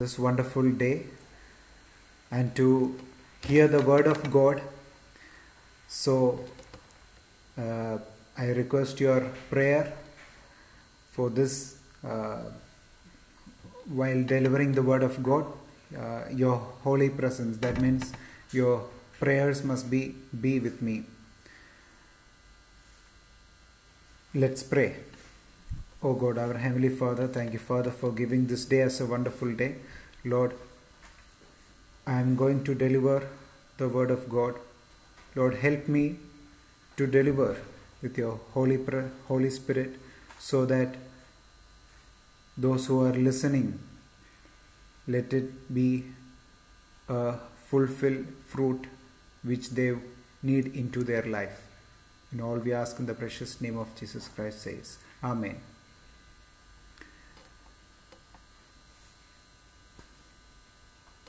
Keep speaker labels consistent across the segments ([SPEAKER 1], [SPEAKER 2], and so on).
[SPEAKER 1] This wonderful day and to hear the word of God. So I request your prayer for this while delivering the word of God, your holy presence. That means your prayers must be with me. Let's pray. Oh God, our Heavenly Father, thank you, Father, for giving this day as a wonderful day. Lord, I am going to deliver the word of God. Lord, help me to deliver with your Holy Spirit, so that those who are listening, let it be a fulfilled fruit which they need into their life. In all we ask in the precious name of Jesus Christ says, Amen.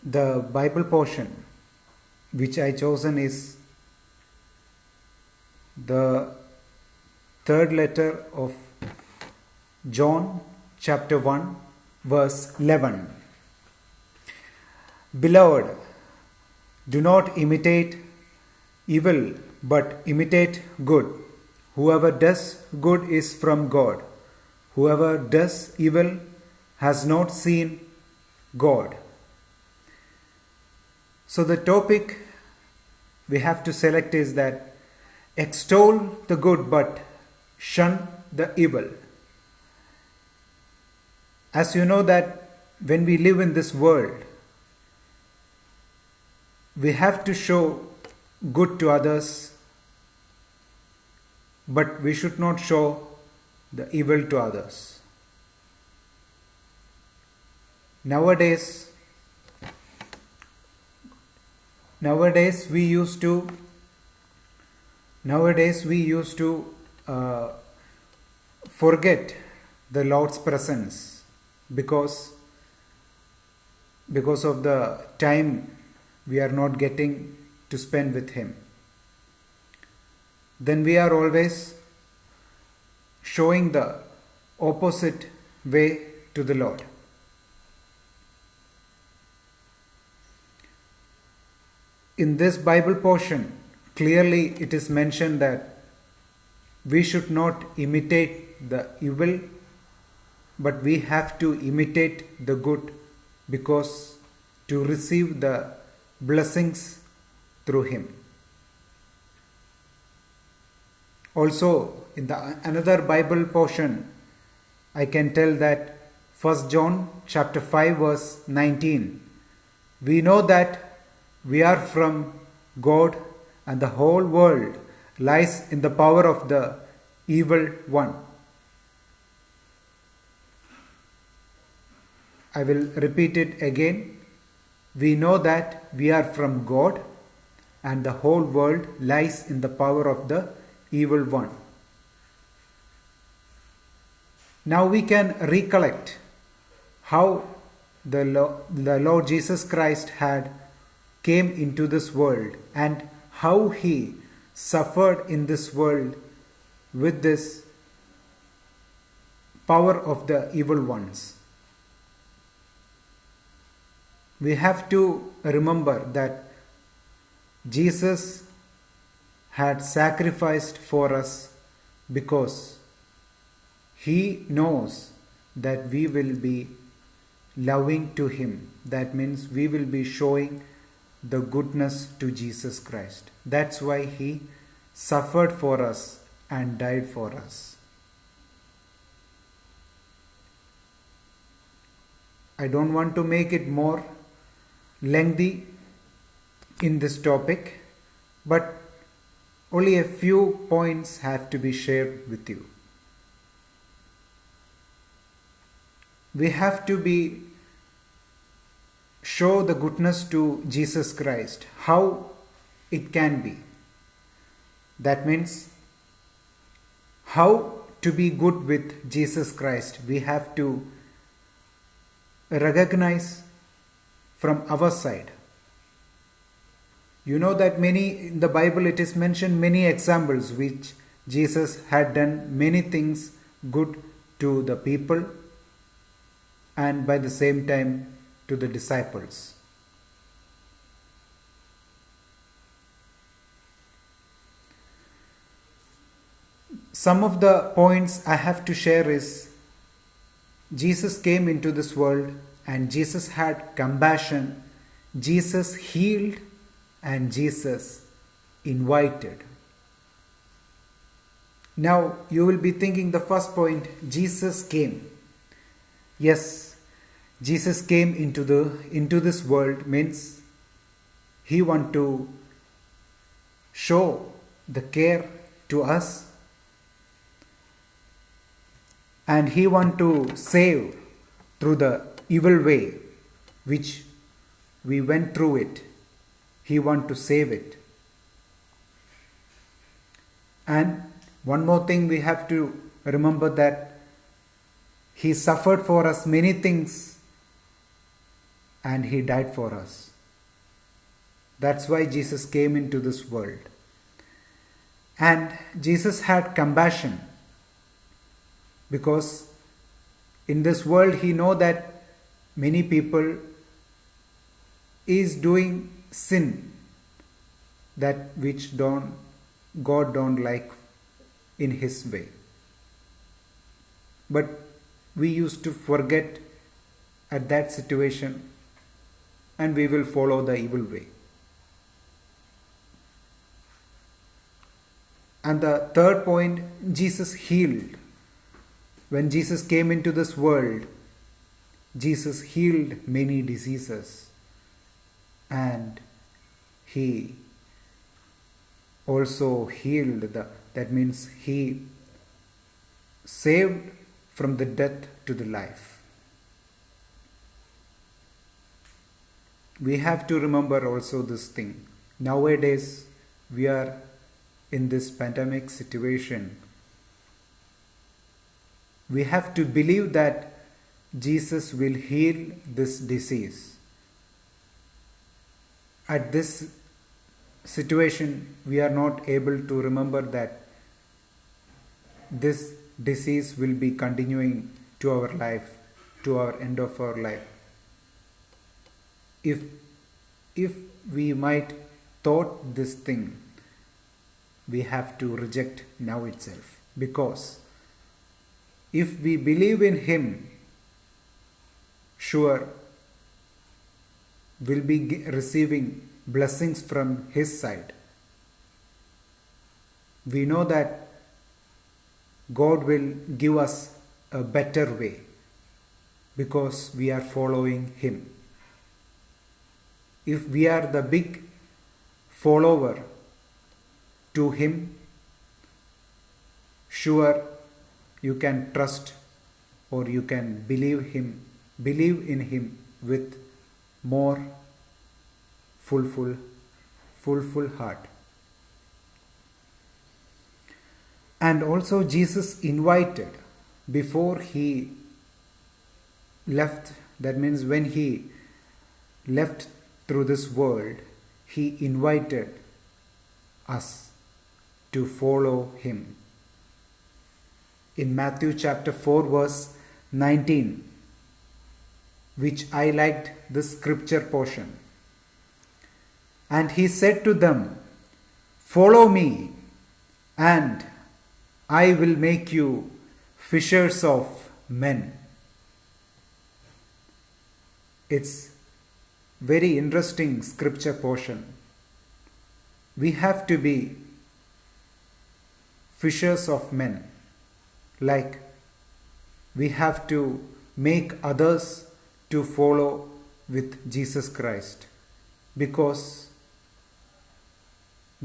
[SPEAKER 1] The Bible portion which I chosen is the third letter of John chapter 1 verse 11. Beloved, do not imitate evil, but imitate good. Whoever does good is from God. Whoever does evil has not seen God. So the topic we have to select is that extol the good but shun the evil. As you know that when we live in this world, we have to show good to others, but we should not show the evil to others. Nowadays we used to forget the Lord's presence because of the time we are not getting to spend with Him. Then we are always showing the opposite way to the Lord. In this Bible portion, clearly it is mentioned that we should not imitate the evil, but we have to imitate the good, because to receive the blessings through Him. Also, in the another Bible portion, I can tell that 1 John chapter 5 verse 19, we know that we are from God, and the whole world lies in the power of the evil one. I will repeat it again. We know that we are from God, and the whole world lies in the power of the evil one. Now we can recollect how the Lord Jesus Christ had came into this world and how He suffered in this world with this power of the evil ones. We have to remember that Jesus had sacrificed for us because He knows that we will be loving to Him. That means we will be showing the goodness to Jesus Christ. That's why He suffered for us and died for us. I don't want to make it more lengthy in this topic, but only a few points have to be shared with you. We have to show the goodness to Jesus Christ. How it can be? That means how to be good with Jesus Christ. We have to recognize from our side. You know that in the Bible it is mentioned many examples which Jesus had done many things good to the people, and by the same time to the disciples. Some of the points I have to share is Jesus came into this world and Jesus had compassion, Jesus healed, and Jesus invited. Now you will be thinking the first point, Jesus came. Yes, Jesus came into this world means he want to show the care to us, and he want to save through the evil way which we went through it. He want to save it. And one more thing we have to remember, that he suffered for us many things and he died for us. That's why Jesus came into this world. And Jesus had compassion, because in this world he know that many people is doing sin, that which God don't like in his way. But we used to forget at that situation and we will follow the evil way. And the third point, Jesus healed. When Jesus came into this world, Jesus healed many diseases, and he also healed that means he saved from the death to the life. We have to remember also this thing. Nowadays we are in this pandemic situation. We have to believe that Jesus will heal this disease. At this situation, we are not able to remember that this disease will be continuing to our life, to our end of our life. If we might thought this thing, we have to reject now itself, because if we believe in him, sure we'll be receiving blessings from his side. We know that God will give us a better way because we are following him. If we are the big follower to him, sure you can trust or you can believe in him with more full heart. And also Jesus invited before he left. That means when he left through this world, he invited us to follow him. In Matthew chapter 4 verse 19, which I liked this scripture portion. And he said to them, "Follow me, and I will make you fishers of men." It's very interesting scripture portion. We have to be fishers of men. Like we have to make others to follow with Jesus Christ, because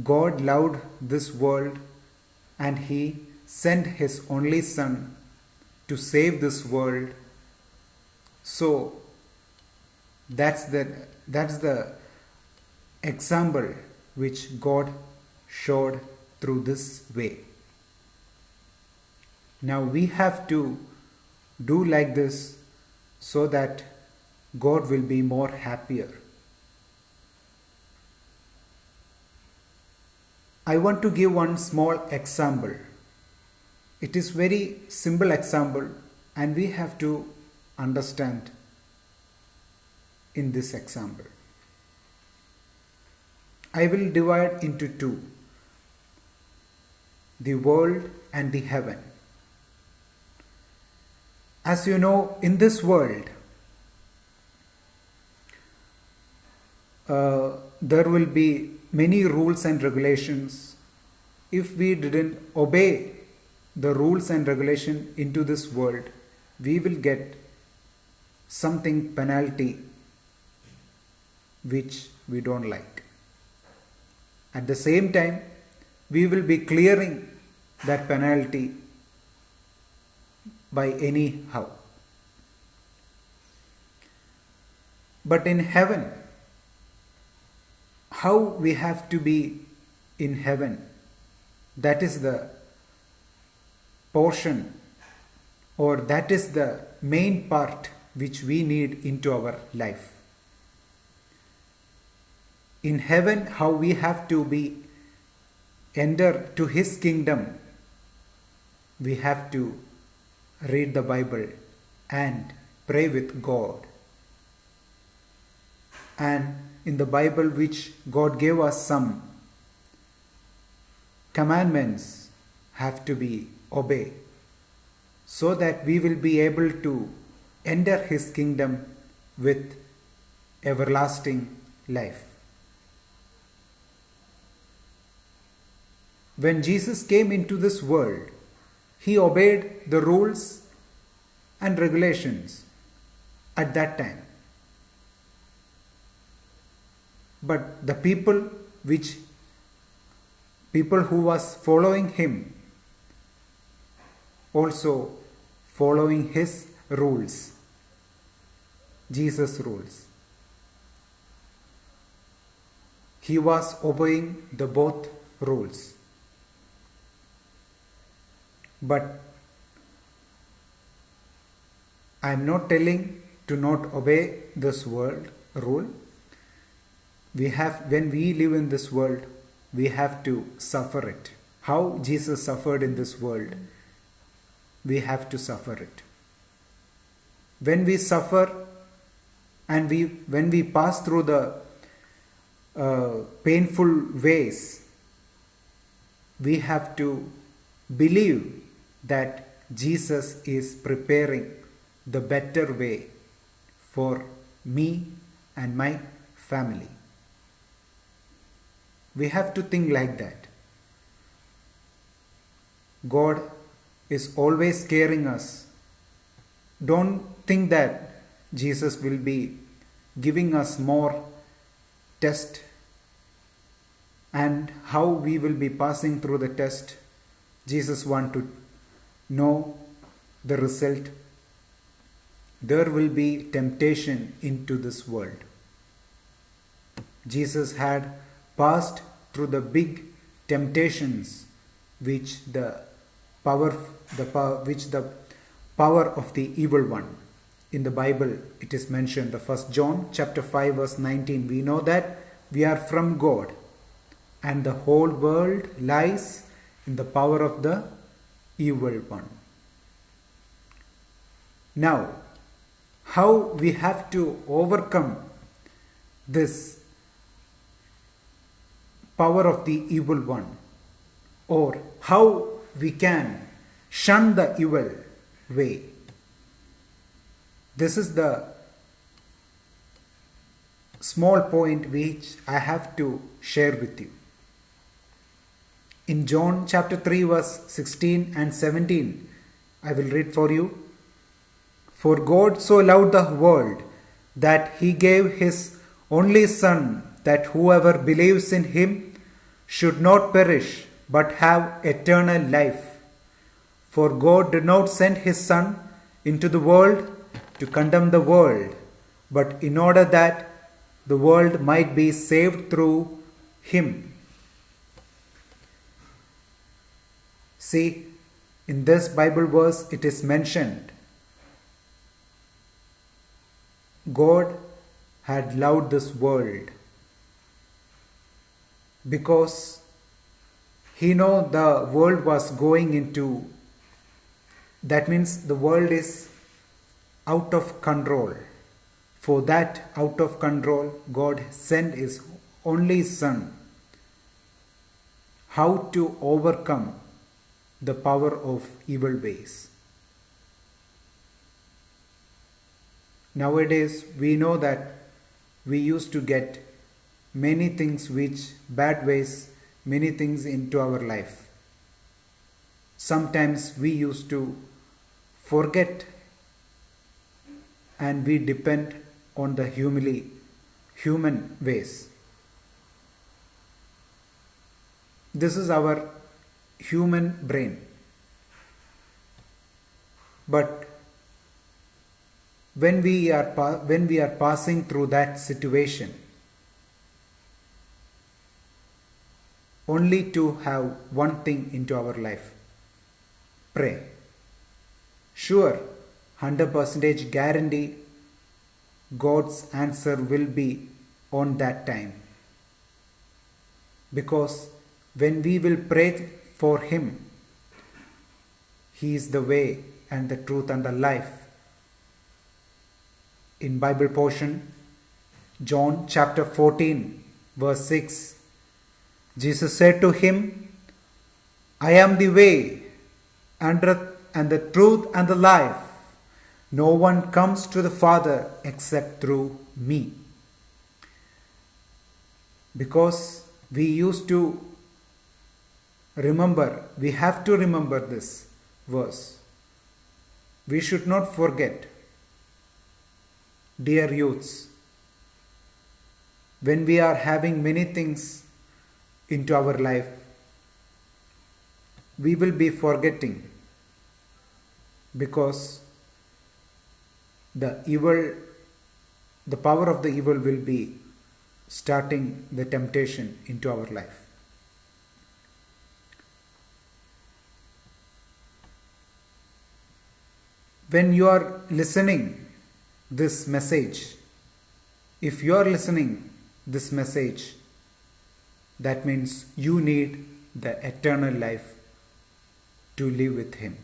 [SPEAKER 1] God loved this world and he sent his only son to save this world. So that's the example which God showed through this way. Now we have to do like this so that God will be more happier. I want to give one small example. It is very simple example and we have to understand. in this example. I will divide into two, the world and the heaven. As you know, in this world, there will be many rules and regulations. If we didn't obey the rules and regulation into this world, we will get something penalty which we don't like. At the same time, we will be clearing that penalty by anyhow. But in heaven, how we have to be in heaven, that is the portion, or that is the main part which we need into our life. In heaven, how we have to be enter to His kingdom, we have to read the Bible and pray with God. And in the Bible which God gave us, some commandments have to be obeyed, so that we will be able to enter His kingdom with everlasting life. When Jesus came into this world, He obeyed the rules and regulations at that time. But the people who was following Him, also following His rules, Jesus' rules. He was obeying the both rules. But I am not telling to not obey this world rule. When we live in this world, we have to suffer it. How Jesus suffered in this world, we have to suffer it. When we suffer and when we pass through the painful ways, we have to believe that Jesus is preparing the better way for me and my family. We have to think like that. God is always caring us. Don't think that Jesus will be giving us more test, and how we will be passing through the test. Jesus wants to know the result. There will be temptation into this world. Jesus had passed through the big temptations which the power of the evil one. In the Bible it is mentioned, the 1 John chapter 5 verse 19, we know that we are from God and the whole world lies in the power of the evil one. Now, how we have to overcome this power of the evil one, or how we can shun the evil way. This is the small point which I have to share with you. In John chapter 3 verse 16 and 17, I will read for you. For God so loved the world that He gave His only Son, that whoever believes in Him should not perish but have eternal life. For God did not send His Son into the world to condemn the world, but in order that the world might be saved through Him. See, in this Bible verse it is mentioned, God had loved this world because He know the world was going into, that means the world is out of control, For that out of control, God sent His only Son. How to overcome the power of evil ways. Nowadays, we know that we used to get many things which bad ways, many things into our life. Sometimes we used to forget and we depend on the human ways. This is our human brain. But when we are passing through that situation, only to have one thing into our life: pray. Sure, 100% guarantee God's answer will be on that time. Because when we will pray for Him, He is the way and the truth and the life. In Bible portion, John chapter 14 verse 6, Jesus said to him, I am the way and the truth and the life. No one comes to the Father except through me. Because we used to remember, we have to remember this verse. We should not forget. Dear youths, when we are having many things into our life, we will be forgetting, because the power of the evil will be starting the temptation into our life. When you are listening this message, if you are listening this message, that means you need the eternal life to live with Him.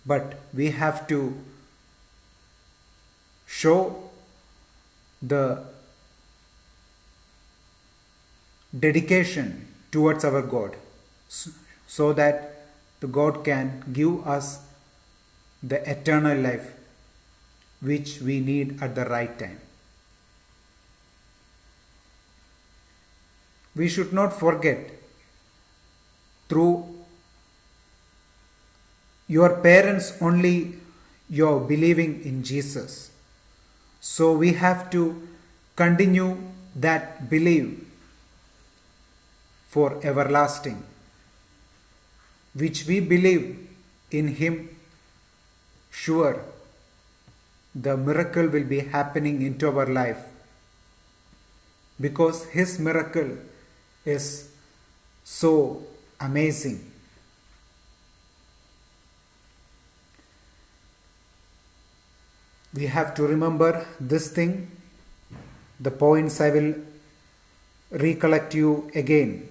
[SPEAKER 1] But we have to show the dedication towards our God, so that the God can give us the eternal life which we need at the right time. We should not forget, through your parents only you're believing in Jesus. So we have to continue that belief for everlasting, which we believe in Him. Sure, the miracle will be happening into our life, because His miracle is so amazing. We have to remember this thing. The points I will recollect you again.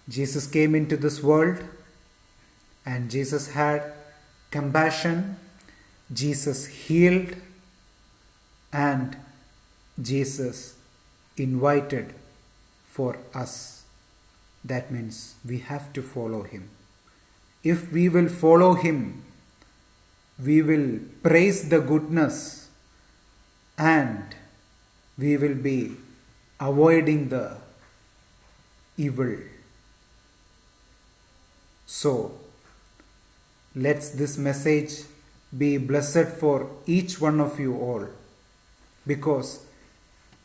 [SPEAKER 1] Jesus came into this world and Jesus had compassion. Jesus healed and Jesus invited for us. That means we have to follow Him. If we will follow Him, we will praise the goodness and we will be avoiding the evil. So, let this message be blessed for each one of you all, because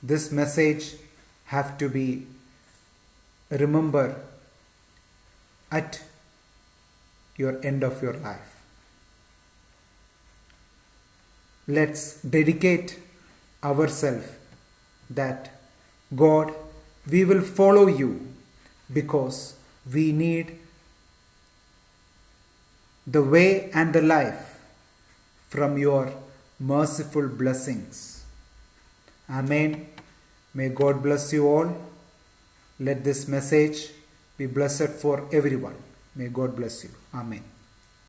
[SPEAKER 1] this message have to be remembered at your end of your life. Let's dedicate ourselves that God, we will follow you because we need the way and the life from your merciful blessings. Amen. May God bless you all. Let this message be blessed for everyone. May God bless you. Amen.